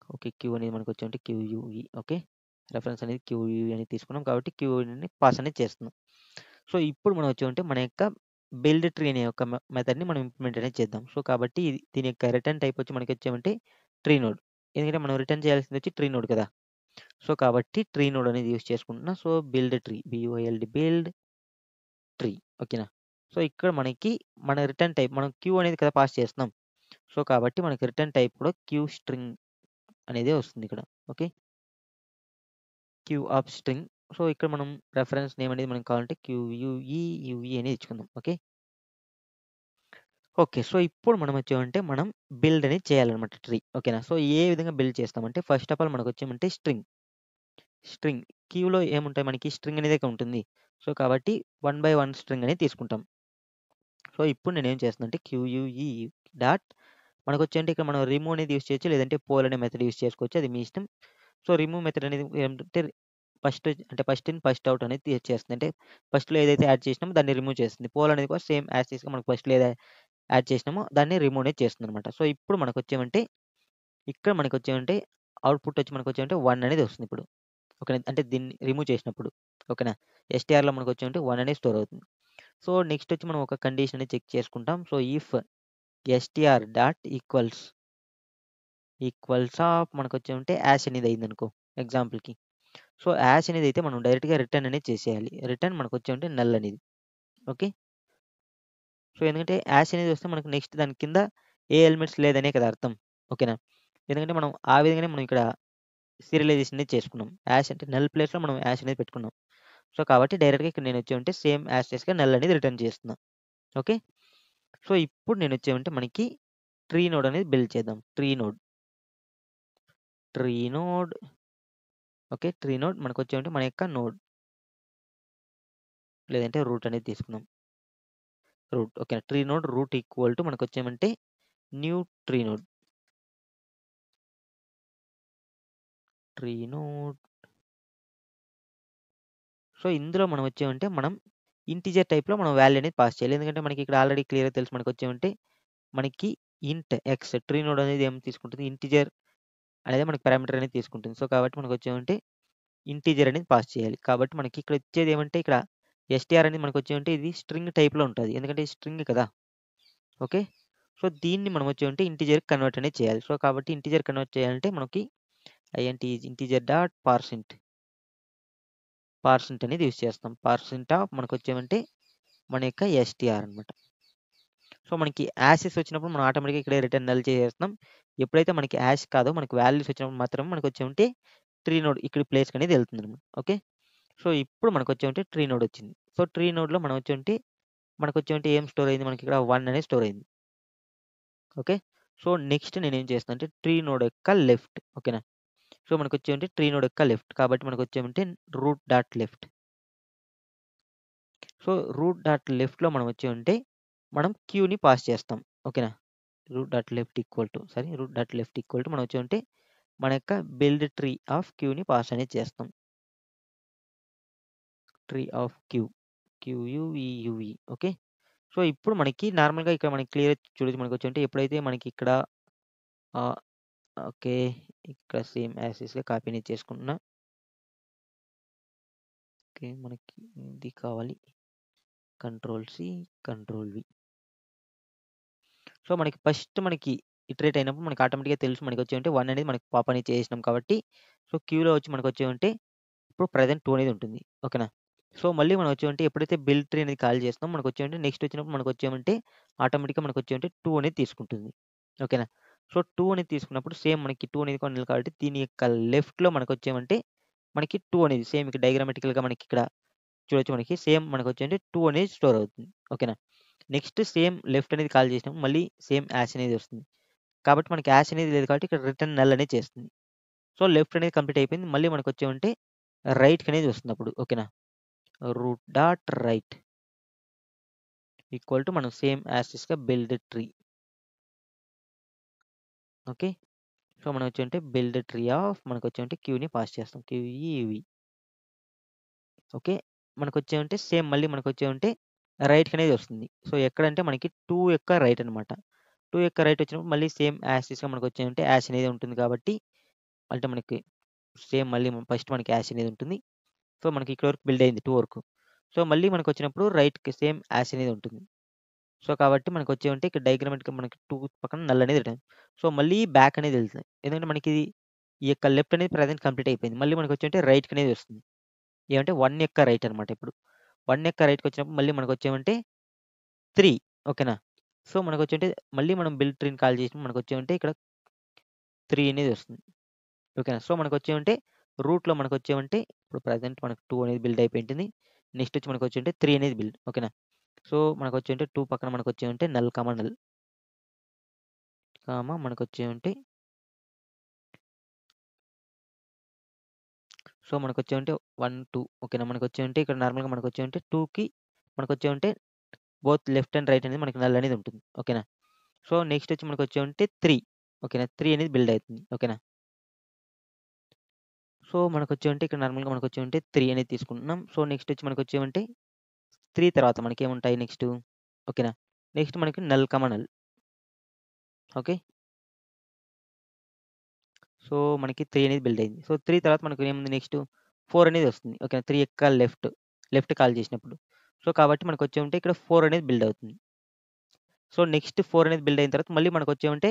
ఓకే. క్యూ అనేది మనకొచ్చేమంటే క్యూయూఈ ఓకే. రెఫరెన్స్ అనేది క్యూయూఈ అనేది తీసుకున్నాం కాబట్టి క్యూని పాస్ అనేది చేస్తున్నాం. సో, ఇప్పుడు మనం వచ్చేమంటే మన యొక్క బిల్డ్ ట్రీ అనే ఒక మెథడ్‌ని మనం ఇంప్లిమెంట్ అనేది చేద్దాం. సో, కాబట్టి దీని యొక్క రిటర్న్ టైప్ వచ్చి మనకొచ్చేమంటే ట్రీ నోడ్. ఎందుకంటే మనం రిటర్న్ చేయాల్సింది వచ్చి ట్రీ నోడ్ కదా! సో, కాబట్టి ట్రీ నోడ్ అనేది యూజ్ చేసుకుంటున్నా. So, build tree build tree ఓకేనా. సో, ఇక్కడ మనకి మన రిటర్న్ టైప్ మనం క్యూ అనేది కదా పాస్ చేస్తున్నాం. సో, కాబట్టి మనకి రిటర్న్ టైప్ కూడా క్యూ స్ట్రింగ్ అనేది వస్తుంది ఇక్కడ. Okay. Queue of string. So, ఇక్కడ మనం రెఫరెన్స్ నేమ్ అనేది మనకు కావాలంటే యుఈ అనేది ఇచ్చుకుందాం. ఓకే. ఓకే. సో, ఇప్పుడు మనం వచ్చామంటే మనం బిల్డ్ అనేది చేయాలనమాట ట్రీ. ఓకేనా. సో, ఏ విధంగా బిల్డ్ చేస్తామంటే ఫస్ట్ ఆఫ్ ఆల్ మనకొచ్చామంటే స్ట్రింగ్ క్యూలో ఏముంటాయి మనకి స్ట్రింగ్ అనేదే ఉంటుంది. సో, కాబట్టి 1 బై 1 స్ట్రింగ్ అనేది తీసుకుంటాం. సో, ఇప్పుడు నేనేం చేస్తున్నానంటే క్యూయూఈ డాట్ మనకొచ్చేంటే ఇక్కడ మనం రిమూవ్ అనేది యూజ్ చేయొచ్చు. లేదంటే పోల్ అనే మెథడ్ యూజ్ చేసుకోవచ్చు. అది మీ ఇష్టం. సో, రిమూవ్ మెథడ్ అనేది ఏంటంటే ఫస్ట్ ఇన్ ఫస్ట్ ఔట్ అనేది చేస్తుంది. అంటే ఫస్ట్‌లో ఏదైతే యాడ్ చేసినామో దాన్ని రిమూవ్ చేస్తుంది. పోల్ అనేది కూడా సేమ్ యాజ్ టీజ్‌గా మనకు ఫస్ట్‌లో యాడ్ చేసినామో దాన్ని రిమూవ్ అనేది చేస్తుందనమాట. సో, ఇప్పుడు మనకొచ్చేమంటే ఇక్కడ మనకొచ్చేమంటే అవుట్‌పుట్ వచ్చి మనకొచ్చేమంటే 1 అనేది వస్తుంది ఇప్పుడు. ఓకేనా. అంటే దీన్ని రిమూవ్ చేసినప్పుడు. ఓకేనా. ఎస్టీఆర్‌లో మనకొచ్చేమంటే 1 అనేది స్టోర్ అవుతుంది. సో, నెక్స్ట్ వచ్చి మనం ఒక కండిషన్ అనేది చెక్ చేసుకుంటాం. So, if STR dot equals of మనకొచ్చేమంటే యాష్ అనేది అయిందనుకో ఎగ్జాంపుల్‌కి. సో, యాష్ అనేది అయితే మనం డైరెక్ట్‌గా రిటర్న్ అనేది చేసేయాలి. రిటర్న్ మనకొచ్చేమంటే నల్ అనేది. ఓకే. సో, ఎందుకంటే యాష్ అనేది వస్తే మనకు నెక్స్ట్ దాని కింద ఏ ఎలిమెంట్స్ లేదనే కదా అర్థం. ఓకేనా. ఎందుకంటే మనం ఆ విధంగానే మనం ఇక్కడ సీరియలైజేషన్ అనేది చేసుకున్నాం. యాష్ అంటే నల్ ప్లేస్‌లో మనం యాష్ అనేది పెట్టుకున్నాం. సో, కాబట్టి డైరెక్ట్‌గా ఇక్కడ నేనొచ్చేమంటే సేమ్ యాజ్ టీజ్‌గా నల్ అనేది రిటర్న్ చేస్తున్నా. ఓకే. సో, ఇప్పుడు నేనొచ్చేమంటే మనకి ట్రీ నోడ్ అనేది బిల్డ్ చేద్దాం. Tree node okay. Tree node మనకొచ్చేమంటే మన యొక్క నోడ్. లేదంటే రూట్ అనేది తీసుకుందాం. Root okay. Tree node root equal to మనకొచ్చేమంటే new tree node. Tree node so, ఇందులో మనం వచ్చేమంటే మనం ఇంటిజర్ టైప్‌లో మనం వాల్యూ అనేది పాస్ చేయాలి. ఎందుకంటే మనకి ఇక్కడ ఆల్రెడీ క్లియర్‌గా తెలుసు మనకొచ్చేమంటే మనకి ఇంట్ ఎక్స్ ట్రీ నోడ్ అనేది ఏం తీసుకుంటుంది ఇంటిజర్ అనేది మనకి పారామీటర్ అనేది తీసుకుంటుంది. సో, కాబట్టి మనకొచ్చేమంటే ఇంటిజర్ అనేది పాస్ చేయాలి. కాబట్టి మనకి ఇక్కడ వచ్చేది ఏమంటే ఇక్కడ ఎస్టీఆర్ అనేది మనకొచ్చేమంటే ఇది స్ట్రింగ్ టైప్‌లో ఉంటది. ఎందుకంటే ఇది స్ట్రింగ్ కదా! ఓకే. సో, దీన్ని మనం వచ్చేమంటే ఇంటిజర్‌కి కన్వర్ట్ అనేది చేయాలి. సో, కాబట్టి ఇంటిజర్ కన్వర్ట్ చేయాలంటే మనకి ఇంటిజర్ డాట్ పార్సెంట్ అనేది యూజ్ చేస్తాం. పార్సెంట్ ఆఫ్ మనకొచ్చేమంటే మన యొక్క ఎస్టీఆర్ అనమాట. సో, మనకి యాషెస్ వచ్చినప్పుడు మనం ఆటోమేటిక్‌గా ఇక్కడే రిటర్న్ నల్ చేసేస్తున్నాం. ఎప్పుడైతే మనకి యాష్ కాదో మనకి వాల్యూస్ వచ్చినప్పుడు మాత్రమే మనకొచ్చేమంటే ట్రీ నోడ్ ఇక్కడ ప్లేస్‌కి అనేది వెళ్తుందనమాట. ఓకే. సో, ఇప్పుడు మనకొచ్చేమంటే ట్రీ నోడ్ వచ్చింది. సో, ట్రీ నోడ్‌లో మనం వచ్చేమంటే మనకొచ్చేమంటే ఏం స్టోర్ అయింది మనకి ఇక్కడ 1 అనేది స్టోర్ అయింది. ఓకే. సో, నెక్స్ట్ నేనేం చేస్తున్నానంటే ట్రీ నోడ్ యొక్క లెఫ్ట్ ఓకేనా. సో, మనకొచ్చేమంటే ట్రీ నోడ్ యొక్క లెఫ్ట్ కాబట్టి మనకొచ్చేమంటే root dot left. So, root dot లెఫ్ట్‌లో మనం వచ్చేమంటే మనం క్యూని పాస్ చేస్తాం. ఓకేనా. Root dot left equal to మనం వచ్చేమంటే మన యొక్క బిల్డ్ ట్రీ ఆఫ్ క్యూని పాస్ అనేది చేస్తాం. Tree of Q U E U E okay. So, ఇప్పుడు మనకి నార్మల్‌గా ఇక్కడ మనకి క్లియర్‌గా చూడొచ్చు మనకొచ్చేమంటే ఎప్పుడైతే మనకి ఇక్కడ ఆహ్, ఓకే. ఇక్కడ సేమ్ యాజ్ టీజ్‌గా కాపీ అనేది చేసుకుంటున్నా. ఓకే. మనకి ఇది కావాలి. Control C, control V. So, మనకి ఫస్ట్ మనకి ఇటరేట్ అయినప్పుడు మనకి ఆటోమేటిక్‌గా తెలుసు మనకొచ్చేమంటే 1 అనేది మనకి పాప్ అనేది చేసేసినాం కాబట్టి, సో, క్యూలో వచ్చి మనకొచ్చేమంటే ఇప్పుడు ప్రెజెంట్ 2 అనేది ఉంటుంది. ఓకేనా. సో, మళ్ళీ మనం వచ్చేమంటే ఎప్పుడైతే బిల్డ్ ట్రీ అనేది కాల్ చేస్తామో మనకొచ్చేమంటే నెక్స్ట్ వచ్చినప్పుడు మనకొచ్చేమంటే ఆటోమేటిక్‌గా మనకొచ్చేమంటే 2 అనేది తీసుకుంటుంది. ఓకేనా. సో, 2 అనేది తీసుకున్నప్పుడు సేమ్ మనకి 2 అనేది కూడా కాబట్టి దీని యొక్క లెఫ్ట్‌లో మనకొచ్చేమంటే మనకి 2 అనేది సేమ్ ఇక్కడ డయాగ్రామాటికల్‌గా మనకిక్కడ చూడొచ్చు మనకి సేమ్ మనకొచ్చేమంటే 2 అనేది స్టోర్ అవుతుంది. ఓకేనా. నెక్స్ట్ సేమ్ లెఫ్ట్ అనేది కాల్ చేసినప్పుడు మళ్ళీ సేమ్ యాష్ అనేది వస్తుంది. కాబట్టి మనకి యాష్ అనేది లేదు కాబట్టి ఇక్కడ రిటర్న్ నల్ అనేది చేస్తుంది. సో, లెఫ్ట్ అనేది కంప్లీట్ అయిపోయింది. మళ్ళీ మనకొచ్చేమంటే రైట్‌కి అనేది వస్తుందప్పుడు. ఓకేనా. Root dot right equal to మనం సేమ్ యాజ్ టీజ్‌గా బిల్డ్ ట్రీ. ఓకే. సో, మనం వచ్చేమంటే బిల్డ్ ట్రీ ఆఫ్ మనకొచ్చేమంటే క్యూని పాస్ చేస్తాం. క్యూఈవి. ఓకే. మనకొచ్చేమంటే సేమ్ మళ్ళీ మనకొచ్చేమంటే రైట్‌కి అనేది వస్తుంది. సో, ఎక్కడంటే మనకి 2 యొక్క రైట్ అనమాట. 2 యొక్క రైట్ వచ్చినప్పుడు మళ్ళీ సేమ్ యాజ్ టీజ్‌గా మనకొచ్చేమంటే యాష్ అనేది ఉంటుంది కాబట్టి అంటే మనకి సేమ్ మళ్ళీ ఫస్ట్ మనకి యాష్ అనేది ఉంటుంది. సో, మనకి ఇక్కడ వరకు బిల్డ్ అయింది 2 వరకు. సో, మళ్ళీ మనకొచ్చినప్పుడు రైట్‌కి సేమ్ యాష్ అనేది ఉంటుంది. సో, కాబట్టి మనకొచ్చేమంటే ఇక్కడ డయాగ్రామాటిక్‌గా మనకి 2 పక్కన నల్ అనేది రిటర్న్. సో, మళ్ళీ బ్యాక్ అనేది ఎళ్తుంది. ఎందుకంటే మనకి ఈ యొక్క లెఫ్ట్ అనేది ప్రెజెంట్ కంప్లీట్ అయిపోయింది. మళ్ళీ మనకొచ్చేమంటే రైట్‌కి అనేది వస్తుంది. ఏమంటే 1 యొక్క రైట్ అనమాట ఇప్పుడు. 1 యొక్క రైట్‌కొచ్చినప్పుడు మళ్ళీ మనకొచ్చేమంటే 3 ఓకేనా. సో, మనకొచ్చేమంటే మళ్ళీ మనం బిల్డ్ ట్రీని కాల్ చేసినప్పుడు మనకొచ్చేమంటే ఇక్కడ 3 అనేది వస్తుంది. ఓకేనా. సో, మనకొచ్చేమంటే రూట్‌లో మనకొచ్చేమంటే ఇప్పుడు ప్రెజెంట్ మనకు 2 అనేది బిల్డ్ అయిపోయింటుంది. నెక్స్ట్ వచ్చి మనకొచ్చేమంటే 3 అనేది బిల్డ్. ఓకేనా. సో, మనకొచ్చేమంటే 2 పక్కన మనకొచ్చేమంటే నల్, నల్, మనకొచ్చేమంటే సో, మనకొచ్చేమంటే 1, 2 ఓకేనా. మనకొచ్చేమంటే ఇక్కడ నార్మల్‌గా మనకొచ్చేమంటే 2కి మనకొచ్చేమంటే బోత్ లెఫ్ట్ అండ్ రైట్ అనేది మనకి నల్ అనేది ఉంటుంది. ఓకేనా. సో, నెక్స్ట్ వచ్చి మనకొచ్చేమంటే 3 ఓకేనా. 3 అనేది బిల్డ్ అయితుంది. ఓకేనా. సో, మనకొచ్చేమంటే ఇక్కడ నార్మల్‌గా మనకొచ్చేమంటే 3 అనేది తీసుకుంటున్నాం. సో, నెక్స్ట్ వచ్చి మనకొచ్చేమంటే 3 తర్వాత మనకేముంటాయి నెక్స్టు ఓకేనా. నెక్స్ట్ మనకి నల్, నల్ ఓకే. సో, మనకి 3 అనేది బిల్డ్ అయింది. సో, 3 తర్వాత మనకు ఏముంది నెక్స్ట్ 4 అనేది వస్తుంది. ఓకేనా. 3 ఎక్కాలి లెఫ్ట్ కాల్ చేసినప్పుడు. సో, కాబట్టి మనకొచ్చేమంటే ఇక్కడ 4 అనేది బిల్డ్ అవుతుంది. సో, నెక్స్ట్ 4 అనేది బిల్డ్ అయిన తర్వాత మళ్ళీ మనకొచ్చేమంటే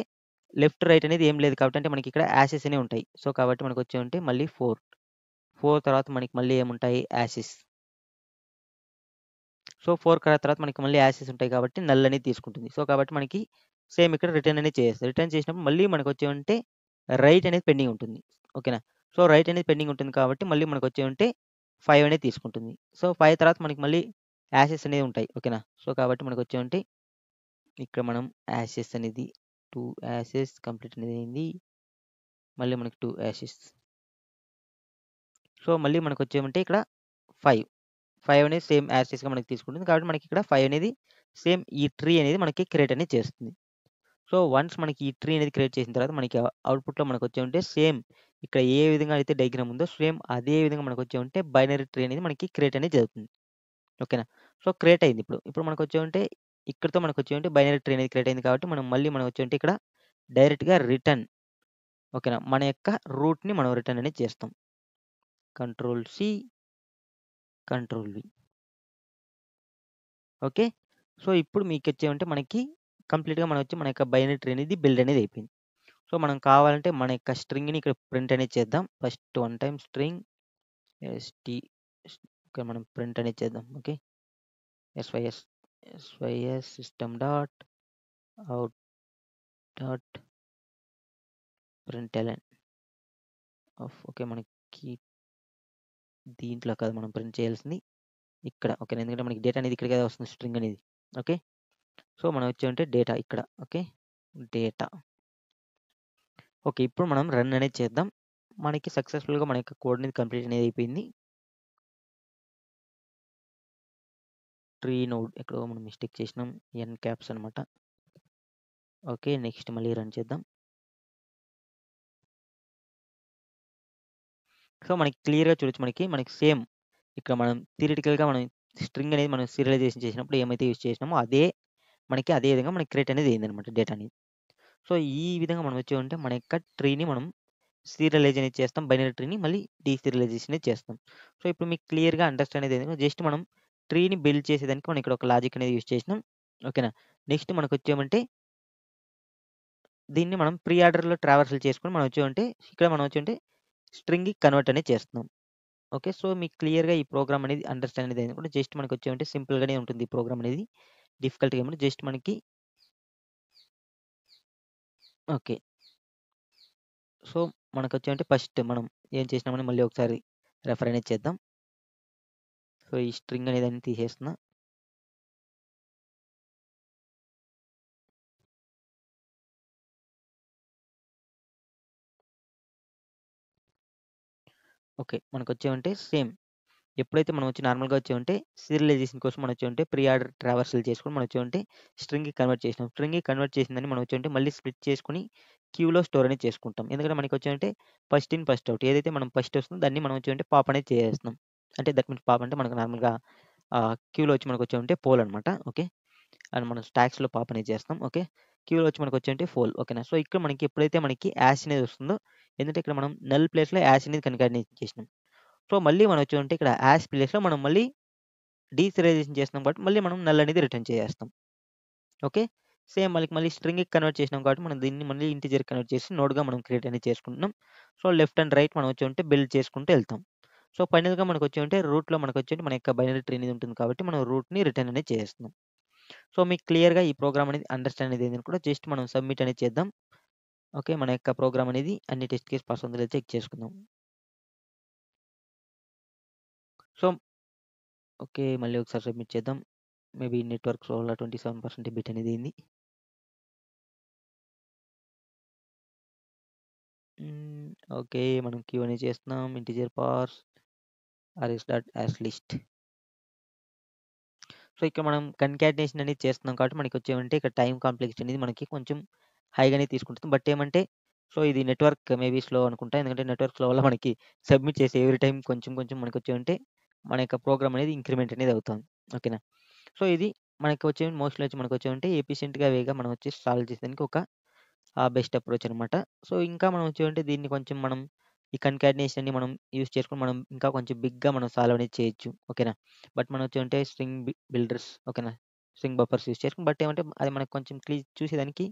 లెఫ్ట్, రైట్ అనేది ఏం లేదు కాబట్టి అంటే మనకి ఇక్కడ యాసెస్ అనేవి ఉంటాయి. సో, కాబట్టి మనకొచ్చేమంటే మళ్ళీ 4 తర్వాత మనకి మళ్ళీ ఏముంటాయి యాసెస్. సో, 4 తర్వాత మనకి మళ్ళీ యాసెస్ ఉంటాయి కాబట్టి నల్ అనేది తీసుకుంటుంది. సో, కాబట్టి మనకి సేమ్ ఇక్కడ రిటర్న్ అనేది చేసేస్తది. రిటర్న్ చేసినప్పుడు మళ్ళీ మనకొచ్చేమంటే రైట్ అనేది పెండింగ్ ఉంటుంది. ఓకేనా. సో, రైట్ అనేది పెండింగ్ ఉంటుంది కాబట్టి మళ్ళీ మనకొచ్చేమంటే 5 అనేది తీసుకుంటుంది. సో, 5 తర్వాత మనకి మళ్ళీ యాసెస్ అనేవి ఉంటాయి. ఓకేనా. సో, కాబట్టి మనకొచ్చేమంటే ఇక్కడ మనం యాసెస్ అనేది 2 యాసెస్ కంప్లీట్ అనేది అయింది. మళ్ళీ మనకి 2 యాసెస్. సో, మళ్ళీ మనకొచ్చేమంటే ఇక్కడ 5. 5 అనేది సేమ్ యాజ్ టీజ్‌గా మనకి తీసుకుంటుంది. కాబట్టి మనకి ఇక్కడ 5 అనేది సేమ్ ఈ ట్రీ అనేది మనకి క్రియేట్ అనేది చేస్తుంది. సో, వన్స్ మనకి ఈ ట్రీ అనేది క్రియేట్ చేసిన తర్వాత మనకి అవుట్‌పుట్‌లో మనకొచ్చేమంటే సేమ్ ఇక్కడ ఏ విధంగా అయితే డయాగ్రామ్ ఉందో సేమ్ అదే విధంగా మనకొచ్చేమంటే బైనరీ ట్రీ అనేది మనకి క్రియేట్ అనేది జరుగుతుంది. ఓకేనా. సో, క్రియేట్ అయింది ఇప్పుడు. ఇప్పుడు మనకొచ్చేమంటే ఇక్కడితో మనకొచ్చేమంటే బైనరీ ట్రీ అనేది క్రియేట్ అయింది కాబట్టి మనం వచ్చేమంటే ఇక్కడ డైరెక్ట్‌గా రిటర్న్ ఓకేనా. మన యొక్క రూట్‌ని మనం రిటర్న్ అనేది చేస్తాం. Control C, control V. Okay. So, ఇప్పుడు మీకొచ్చేమంటే మనకి కంప్లీట్‌గా మన యొక్క బైనరీ ట్రీ అనేది బిల్డ్ అనేది అయిపోయింది. సో, మనం కావాలంటే మన యొక్క స్ట్రింగ్‌ని ఇక్కడ ప్రింట్ అనేది చేద్దాం. First one time string ST ఇక్కడ మనం ప్రింట్ అనేది చేద్దాం. Okay. SYS system dot out dot println okay. మనకి దీంట్లో కాదు మనం ప్రింట్ చేయాల్సింది ఇక్కడ. ఓకే. ఎందుకంటే మనకి డేటా అనేది ఇక్కడికే వస్తుంది స్ట్రింగ్ అనేది. ఓకే. సో, మనం వచ్చేమంటే డేటా ఇక్కడ. ఓకే. డేటా. ఓకే. ఇప్పుడు మనం రన్ అనేది చేద్దాం. మనకి సక్సెస్‌ఫుల్‌గా మన యొక్క కోడ్ అనేది కంప్లీట్ అనేది అయిపోయింది. ట్రీ నోడ్ ఎక్కడో మనం మిస్టేక్ చేసినాం. ఎన్ క్యాప్స్ అనమాట. ఓకే. నెక్స్ట్ మళ్ళీ రన్ చేద్దాం. సో, మనకి క్లియర్‌గా చూడొచ్చు మనకి సేమ్ ఇక్కడ మనం థియరిటికల్‌గా మనం స్ట్రింగ్ అనేది మనం సీరియలైజేషన్ చేసినప్పుడు ఏమైతే యూజ్ చేసినామో అదే విధంగా మనకి క్రియేట్ అనేది అయిందనమాట డేటా అనేది. సో, ఈ విధంగా మనం వచ్చేమంటే మన యొక్క ట్రీని మనం సీరియలైజ్ అనేది చేస్తాం. బైనరీ ట్రీని మళ్ళీ డీసీరియలైజేషన్ అనేది చేస్తాం. సో, ఇప్పుడు మీకు క్లియర్‌గా అండర్‌స్టాండ్ అనేది ఏంటంటే జస్ట్ మనం ట్రీని బిల్డ్ చేసేదానికి మనం ఇక్కడ ఒక లాజిక్ అనేది యూజ్ చేసినాం. ఓకేనా. నెక్స్ట్ మనకొచ్చేమంటే దీన్ని మనం ప్రీ ఆర్డర్‌లో ట్రావర్సల్ చేసుకొని మనం వచ్చేమంటే ఇక్కడ మనం వచ్చేమంటే స్ట్రింగ్‌కి కన్వర్ట్ అనేది చేస్తున్నాం. ఓకే. సో, మీకు క్లియర్‌గా ఈ ప్రోగ్రామ్ అనేది అండర్‌స్టాండ్ అనేది అయిందనుకుంటా. జస్ట్ మనకొచ్చేమంటే సింపుల్‌గానే ఉంటుంది ఈ ప్రోగ్రామ్ అనేది. డిఫికల్ట్‌గా ఏముండదు. జస్ట్ మనకి ఓకే. సో, మనకొచ్చేమంటే ఫస్ట్ మనం ఏం చేసినామని మళ్ళీ ఒకసారి రెఫర్ అనేది చేద్దాం. సో, ఈ స్ట్రింగ్ అనేదాన్ని తీసేస్తున్నా. ఓకే. మనకొచ్చేమంటే సేమ్ ఎప్పుడైతే మనం వచ్చి నార్మల్‌గా వచ్చామంటే సీరియలైజేషన్ కోసం మనం వచ్చామంటే ప్రీ ఆర్డర్ ట్రావర్సల్ చేసుకొని మనం వచ్చామంటే స్ట్రింగ్‌కి కన్వర్ట్ చేసినాం. స్ట్రింగ్‌కి కన్వర్ట్ చేసిందని మనం వచ్చామంటే మళ్ళీ స్ప్లిట్ చేసుకొని క్యూలో స్టోర్ అనేది చేసుకుంటాం. ఎందుకంటే మనకి వచ్చామంటే ఫస్ట్ ఇన్ ఫస్ట్ ఔట్ ఏదైతే మనం ఫస్ట్ వస్తుందో దాన్ని మనం వచ్చామంటే పాప్ అనేది చేసేస్తున్నాం. అంటే దట్ మీన్స్ పాప్ అంటే మనకు నార్మల్‌గా క్యూలో వచ్చి మనకు వచ్చామంటే పోల్ అనమాట. ఓకే. అండ్ మనం స్టాక్స్‌లో పాప్ అనేది చేస్తాం. ఓకే. క్యూలో వచ్చి మనకు వచ్చామంటే ఫోల్ ఓకేనా. సో, ఇక్కడ మనకి ఎప్పుడైతే మనకి యాష్ అనేది వస్తుందో ఎందుకంటే ఇక్కడ మనం నల్ ప్లేస్‌లో యాష్ అనేది కన్కాటినేట్ చేసినాం. సో, మళ్ళీ మనం వచ్చామంటే ఇక్కడ యాష్ ప్లేస్‌లో మనం మళ్ళీ డీసీరియలైజేషన్ చేస్తున్నాం కాబట్టి మళ్ళీ మనం నల్ అనేది రిటర్న్ చేసేస్తాం. ఓకే. సేమ్ మళ్ళీ స్ట్రింగ్‌కి కన్వర్ట్ చేసినాం కాబట్టి మనం దీన్ని మళ్ళీ ఇంటిజర్‌కి కన్వర్ట్ చేసి నోడ్‌గా మనం క్రియేట్ అనేది చేసుకుంటున్నాం. సో, లెఫ్ట్ అండ్ రైట్ మనం వచ్చామంటే బిల్డ్ చేసుకుంటూ ఎళ్తాం. సో, ఫైనల్‌గా మనకొచ్చామంటే రూట్‌లో మనకొచ్చేంటి మన యొక్క బైనరీ ట్రీ అనేది ఉంటుంది కాబట్టి మనం రూట్‌ని రిటర్న్ అనేది చేసేస్తున్నాం. సో, మీకు క్లియర్‌గా ఈ ప్రోగ్రామ్ అనేది అండర్‌స్టాండ్ అనేది అయిందని కూడా జస్ట్ మనం సబ్మిట్ అనేది చేద్దాం. ఓకే. మన యొక్క ప్రోగ్రామ్ అనేది అన్ని టెస్ట్ కేస్ పాస్ ఉందో లేదో చెక్ చేసుకుందాం. So okay. మళ్ళీ ఒకసారి సబ్మిట్ చేద్దాం. మేబీ నెట్వర్క్ స్లో వల్ల 27% బిట్ అనేది అయింది. ఓకే. మనం క్యూ అనేది చేస్తున్నాం. Integer parse arrays dot as list. So, ఇక్కడ మనం కన్కాటినేషన్ అనేది చేస్తున్నాం కాబట్టి మనకొచ్చేమంటే ఇక్కడ టైమ్ కాంప్లెక్సిటీ అనేది మనకి కొంచెం హైగానే తీసుకుంటుంది. బట్ ఏమంటే సో, ఇది నెట్వర్క్ మేబీ స్లో అనుకుంటా. ఎందుకంటే నెట్వర్క్ స్లో వల్ల మనకి సబ్మిట్ చేసే ఎవ్రీ టైమ్ కొంచెం కొంచెం మనకొచ్చేమంటే మన యొక్క ప్రోగ్రామ్ అనేది ఇంక్రిమెంట్ అనేది అవుతుంది. ఓకేనా? సో, ఇది మనకి వచ్చే మోస్ట్‌లీ వచ్చి మనకొచ్చేమంటే ఎఫిషియెంట్‌గా వేగా మనం వచ్చేసి సాల్వ్ చేసేదానికి ఒక బెస్ట్ అప్రోచ్ అనమాట. సో, ఇంకా మనం వచ్చేమంటే దీన్ని కొంచెం మనం ఈ కన్కాటినేషన్‌ని మనం యూజ్ చేసుకొని మనం ఇంకా కొంచెం బిగ్‌గా మనం సాల్వ్ అనేది చేయొచ్చు. ఓకేనా? బట్ మనం వచ్చేమంటే స్ట్రింగ్ బిల్డర్స్ ఓకేనా? స్ట్రింగ్ బఫర్స్ యూజ్ చేసుకొని బట్ ఏమంటే అది మనకు కొంచెం చూసేదానికి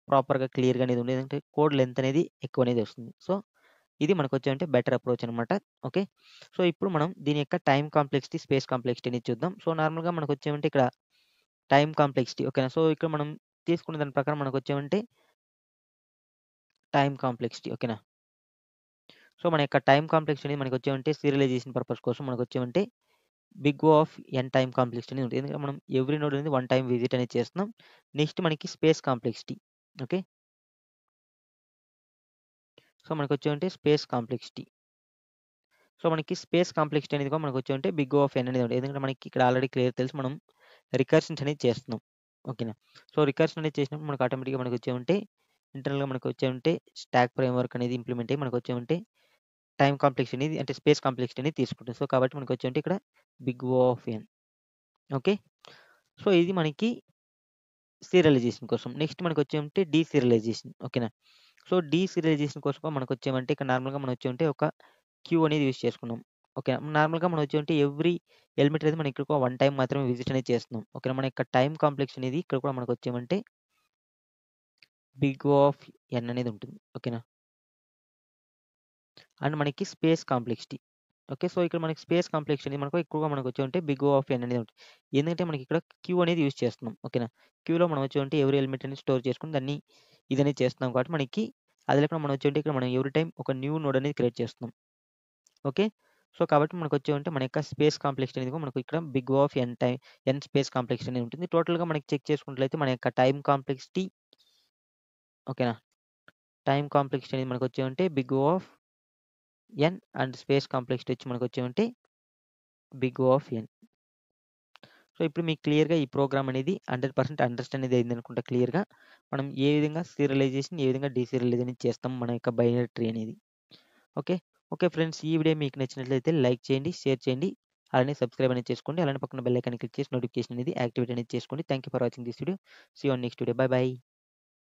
ప్రాపర్‌గా క్లియర్‌గా అనేది ఉండేది. అంటే కోడ్ లెంత్ అనేది ఎక్కువ అనేది వస్తుంది. సో, ఇది మనకొచ్చేమంటే బెటర్ అప్రోచ్ అనమాట. ఓకే. సో, ఇప్పుడు మనం దీని యొక్క టైమ్ కాంప్లెక్సిటీ, స్పేస్ కాంప్లెక్సిటీ అనేది చూద్దాం. సో, నార్మల్‌గా మనకొచ్చేమంటే ఇక్కడ టైమ్ కాంప్లెక్సిటీ ఓకేనా? సో, ఇక్కడ మనం తీసుకున్న దాని ప్రకారం మనకొచ్చేమంటే టైమ్ కాంప్లెక్సిటీ ఓకేనా? సో, మన యొక్క టైమ్ కాంప్లెక్సిటీ అనేది మనకొచ్చేమంటే సీరియలైజేషన్ పర్పస్ కోసం మనకొచ్చేమంటే big O of N time complexity అనేది ఉంటుంది. ఎందుకంటే మనం ఎవ్రీ నోడ్ అనేది వన్ టైమ్ విజిట్ అనేది చేస్తున్నాం. నెక్స్ట్ మనకి స్పేస్ కాంప్లెక్సిటీ ఓకే. సో, మనకొచ్చేమంటే స్పేస్ కాంప్లెక్సిటీ. సో, మనకి స్పేస్ కాంప్లెక్సిటీ అనేది కూడా మనకొచ్చేమంటే బిగ్ ఓ ఆఫ్ ఎన్ అనేది ఉంటుంది. ఎందుకంటే మనకి ఇక్కడ ఆల్రెడీ క్లియర్ తెలుసు మనం రికర్షన్స్ అనేది చేస్తున్నాం. ఓకేనా? సో, రికర్షన్ అనేది చేసినప్పుడు మనకు ఆటోమేటిక్‌గా మనకొచ్చేమంటే ఇంటర్నల్‌గా మనకొచ్చేమంటే స్టాక్ ఫ్రేమ్‌వర్క్ అనేది ఇంప్లిమెంట్ అయ్యి మనకొచ్చేమంటే టైమ్ కాంప్లెక్సిటీ అనేది అంటే స్పేస్ కాంప్లెక్సిటీ అనేది తీసుకుంటుంది. సో, కాబట్టి మనకొచ్చేమంటే ఇక్కడ big O of N okay. So, ఇది మనకి సీరియలైజేషన్ కోసం. నెక్స్ట్ మనకొచ్చేమంటే డీసీరియలైజేషన్ ఓకేనా? సో, డీసీరియలైజేషన్ కోసం మనకొచ్చేమంటే ఇక్కడ నార్మల్‌గా మనం వచ్చేమంటే ఒక క్యూ అనేది యూజ్ చేసుకున్నాం. ఓకే. నార్మల్‌గా మనం వచ్చేమంటే ఎవ్రీ ఎలిమెంట్ అనేది మనం ఇక్కడ వన్ టైమ్ మాత్రమే విజిట్ అనేది చేస్తున్నాం. ఓకేనా? మన యొక్క టైమ్ కాంప్లెక్స్ అనేది ఇక్కడ కూడా మనకొచ్చేమంటే బిగ్ ఓ ఆఫ్ ఎన్ అనేది ఉంటుంది. ఓకేనా? అండ్ మనకి స్పేస్ కాంప్లెక్సిటీ. ఓకే. సో, ఇక్కడ మనకి స్పేస్ కాంప్లెక్సిటీ అనేది మనకు ఎక్కువగా మనకొచ్చేమంటే బిగ్ ఓ ఆఫ్ ఎన్ అనేది ఉంటుంది. ఎందుకంటే మనకి ఇక్కడ క్యూ అనేది యూజ్ చేస్తున్నాం. ఓకేనా? క్యూలో మనం వచ్చేమంటే ఎవ్రీ ఎలిమెంట్ అనేది స్టోర్ చేసుకొని దాన్ని ఇదనేది చేస్తున్నాం కాబట్టి మనకి అది లేకుండా మనం వచ్చేమంటే ఇక్కడ మనం ఎవ్రీ టైమ్ ఒక న్యూ నోడ్ అనేది క్రియేట్ చేస్తున్నాం. ఓకే. సో, కాబట్టి మనకొచ్చేమంటే మన యొక్క స్పేస్ కాంప్లెక్సిటీ అనేది కూడా మనకు ఇక్కడ big O of N space complexity అనేది ఉంటుంది. టోటల్‌గా మనకి చెక్ చేసుకున్నట్లయితే మన యొక్క టైమ్ కాంప్లెక్సిటీ ఓకేనా? టైమ్ కాంప్లెక్సిటీ అనేది మనకొచ్చేమంటే big O of N and space complexity వచ్చి మనకొచ్చేమంటే big O of N. So, ఇప్పుడు మీకు క్లియర్‌గా ఈ ప్రోగ్రామ్ అనేది 100% అండర్‌స్టాండ్ అనేది అయిందనుకుంటా క్లియర్‌గా. మనం ఏ విధంగా సీరియలైజేషన్, ఏ విధంగా డీసీరియలైజేషన్ చేస్తాం మన యొక్క బైనరీ ట్రీ అనేది. ఓకే. Okay friends. ఈ వీడియో మీకు నచ్చినట్లయితే లైక్ చేయండి, షేర్ చేయండి. అలానే సబ్స్క్రైబ్ అనేది చేసుకోండి. అలానే పక్కన బెల్ ఐకాన్ క్లిక్ చేసి నోటిఫికేషన్ అనేది యాక్టివేట్ అనేది చేసుకోండి. Thank you for watching this video. See you on next video. Bye by.